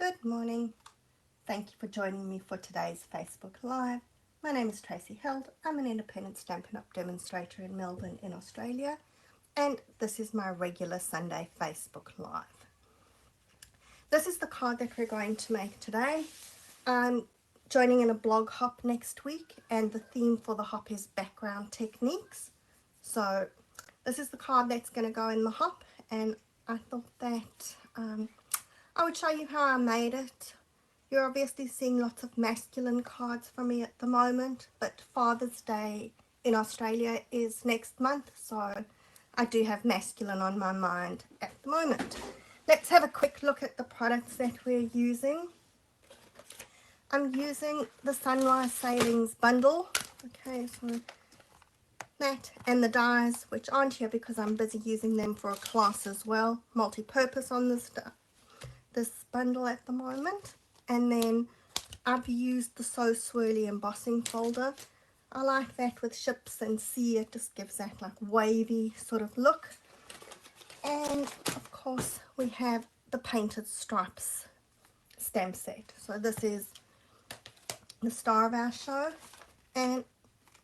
Good morning. Thank you for joining me for today's Facebook Live. My name is Tracy Held. I'm an independent Stampin' Up! Demonstrator in Melbourne in Australia, and this is my regular Sunday Facebook Live. This is the card that we're going to make today. I'm joining in a blog hop next week, and the theme for the hop is background techniques. So this is the card that's going to go in the hop, and I thought that I would show you how I made it. You're obviously seeing lots of masculine cards from me at the moment, but Father's Day in Australia is next month, so I do have masculine on my mind at the moment. Let's have a quick look at the products that we're using. I'm using the Sunrise Savings bundle. Okay, so that and the dies, which aren't here because I'm busy using them for a class as well. Multi-purpose on this bundle at the moment. And then I've used the So Swirly embossing folder. I like that with ships and sea. It just gives that like wavy sort of look. And of course we have the Painted Stripes stamp set. So this is the star of our show, and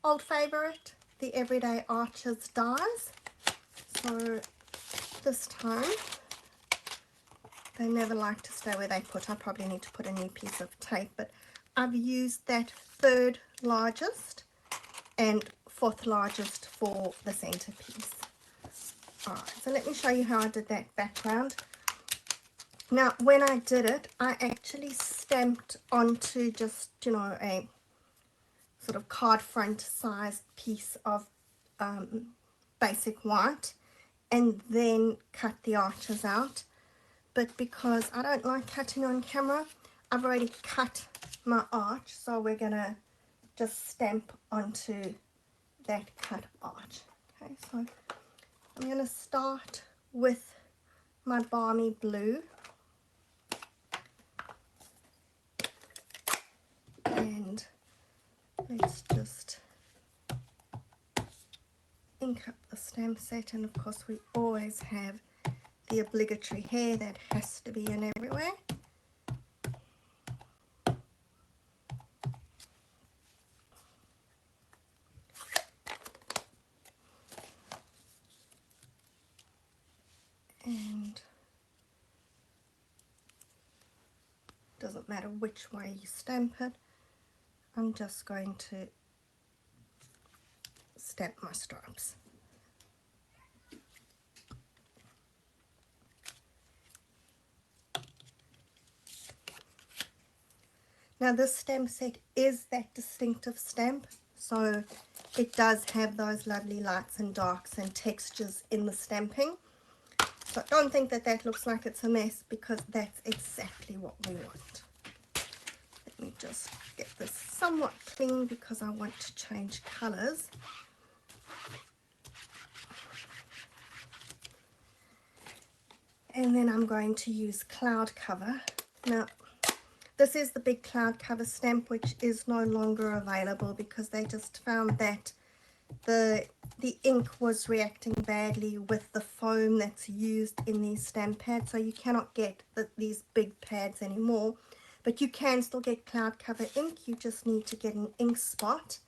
old favorite, the Everyday Archers dies. So this time they never like to stay where they put. I probably need to put a new piece of tape, but I've used that third largest and fourth largest for the centerpiece. Alright, so let me show you how I did that background. Now, when I did it, I actually stamped onto just, a sort of card front sized piece of basic white, and then cut the arches out. But because I don't like cutting on camera, I've already cut my arch, so we're gonna just stamp onto that cut arch. Okay, so I'm gonna start with my Balmy Blue, and let's just ink up the stamp set. And of course we always have the obligatory hair that has to be in everywhere. And doesn't matter which way you stamp it, I'm just going to stamp my stripes. Now this stamp set is that distinctive stamp, so it does have those lovely lights and darks and textures in the stamping. So don't think that that looks like it's a mess, because that's exactly what we want. Let me just get this somewhat clean because I want to change colours. And then I'm going to use Cloud Cover. Now, this is the big Cloud Cover stamp, which is no longer available because they just found that the ink was reacting badly with the foam that's used in these stamp pads, so you cannot get these big pads anymore. But you can still get Cloud Cover ink. You just need to get an ink spot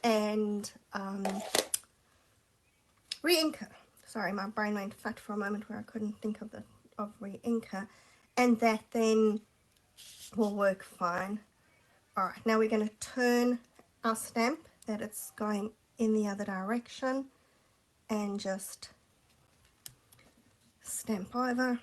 and re-inker. Sorry, my brain went fat for a moment where I couldn't think of re-inker, and that then will work fine. Alright, now we're going to turn our stamp that it's going in the other direction and just stamp over.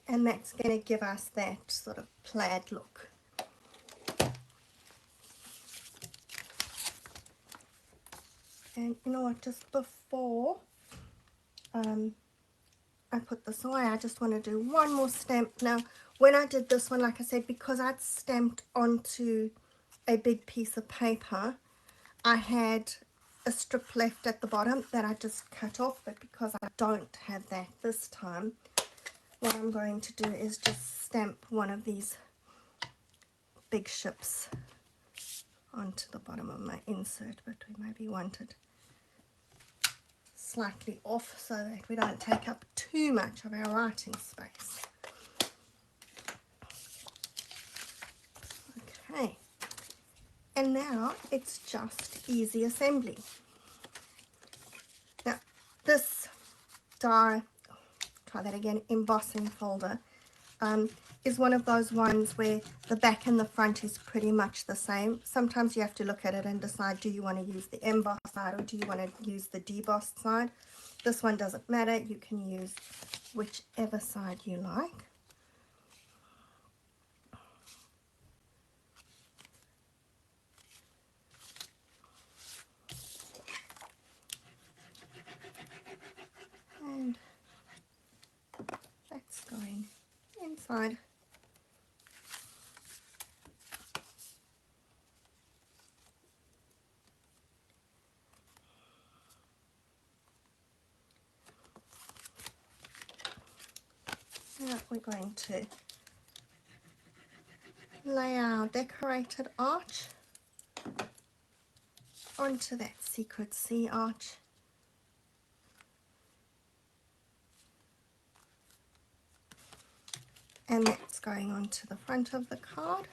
And that's going to give us that sort of plaid look. And you know what, just before I put this away, I just want to do one more stamp. Now, when I did this one, like I said, because I'd stamped onto a big piece of paper, I had a strip left at the bottom that I just cut off, but because I don't have that this time, what I'm going to do is just stamp one of these big ships onto the bottom of my insert, but we maybe want it slightly off so that we don't take up too much of our writing space. Okay, and now it's just easy assembly. Now this die, try that again, embossing folder is one of those ones where the back and the front is pretty much the same. Sometimes you have to look at it and decide, do you want to use the embossed side or do you want to use the debossed side? This one doesn't matter, you can use whichever side you like. And that's going inside. Now we're going to lay our decorated arch onto that secret C arch. And that's going onto the front of the card.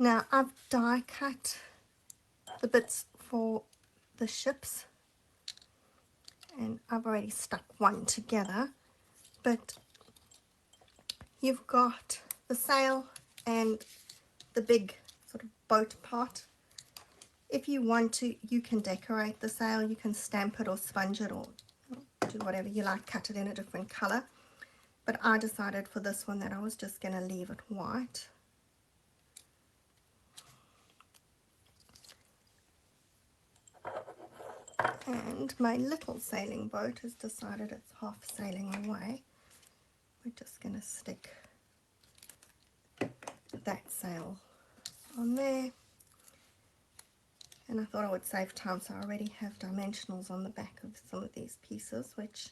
Now I've die cut the bits for the ships and I've already stuck one together, but you've got the sail and the big sort of boat part. If you want to, you can decorate the sail, you can stamp it or sponge it or do whatever you like, cut it in a different color. But I decided for this one that I was just going to leave it white. And my little sailing boat has decided it's half sailing away. We're just going to stick that sail on there. And I thought I would save time, so I already have dimensionals on the back of some of these pieces, which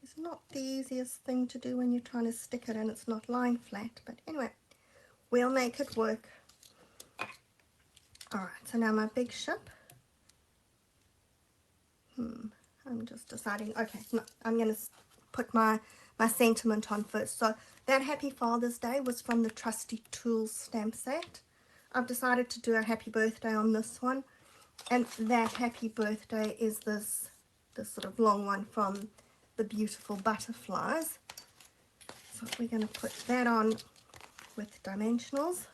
is not the easiest thing to do when you're trying to stick it and it's not lying flat. But anyway, we'll make it work. Alright, so now my big ship. I'm just deciding, okay, no, I'm going to put my sentiment on first. So that Happy Father's Day was from the Trusty Tools stamp set. I've decided to do a happy birthday on this one. And that happy birthday is this sort of long one from the Beautiful Butterflies. So we're going to put that on with dimensionals.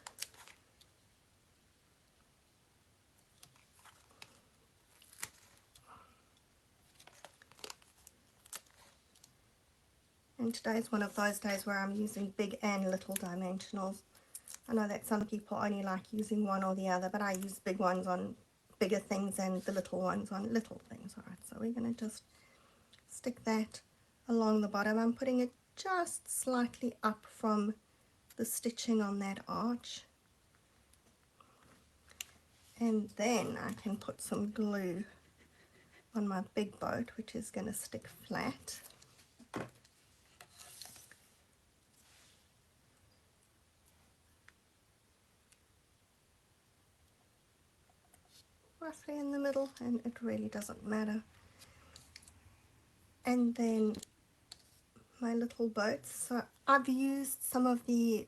And today's one of those days where I'm using big and little dimensionals. I know that some people only like using one or the other, but I use big ones on bigger things and the little ones on little things. Alright, so we're going to just stick that along the bottom. I'm putting it just slightly up from the stitching on that arch. And then I can put some glue on my big boat, which is going to stick flat. Roughly in the middle, and it really doesn't matter. And then my little boats. So I've used some of the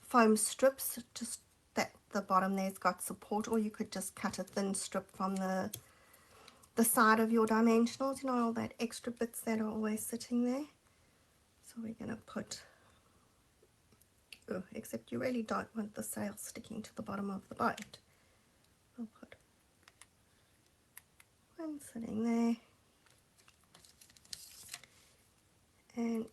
foam strips, just that the bottom there's got support, or you could just cut a thin strip from the side of your dimensionals, you know, all that extra bits that are always sitting there. So we're going to put, oh, except you really don't want the sail sticking to the bottom of the boat. I'll put one sitting there, and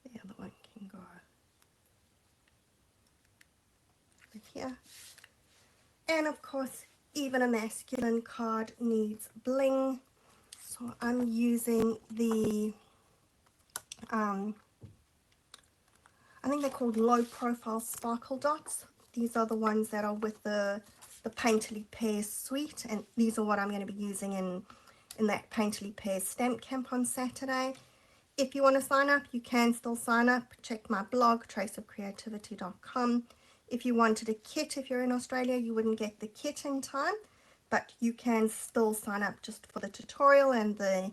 the other one can go over here. And of course, even a masculine card needs bling. So I'm using the, I think they're called low profile sparkle dots. These are the ones that are with the Painterly Pears suite, and these are what I'm going to be using in that Painterly Pears stamp camp on Saturday. If you want to sign up, you can still sign up. Check my blog, traceofcreativity.com. If you wanted a kit, if you're in Australia, you wouldn't get the kit in time, but you can still sign up just for the tutorial and the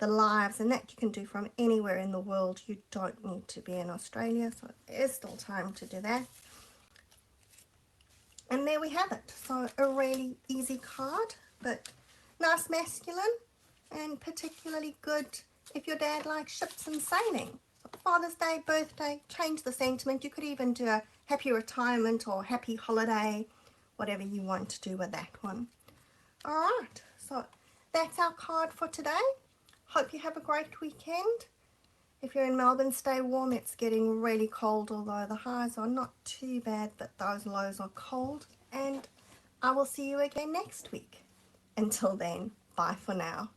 lives, and that you can do from anywhere in the world. You don't need to be in Australia, so there is still time to do that. And there we have it. So a really easy card, but nice masculine, and particularly good if your dad likes ships and sailing. Father's Day, birthday, change the sentiment. You could even do a happy retirement or happy holiday, whatever you want to do with that one. Alright, so that's our card for today. Hope you have a great weekend. If you're in Melbourne, stay warm. It's getting really cold, although the highs are not too bad, but those lows are cold. And I will see you again next week. Until then, bye for now.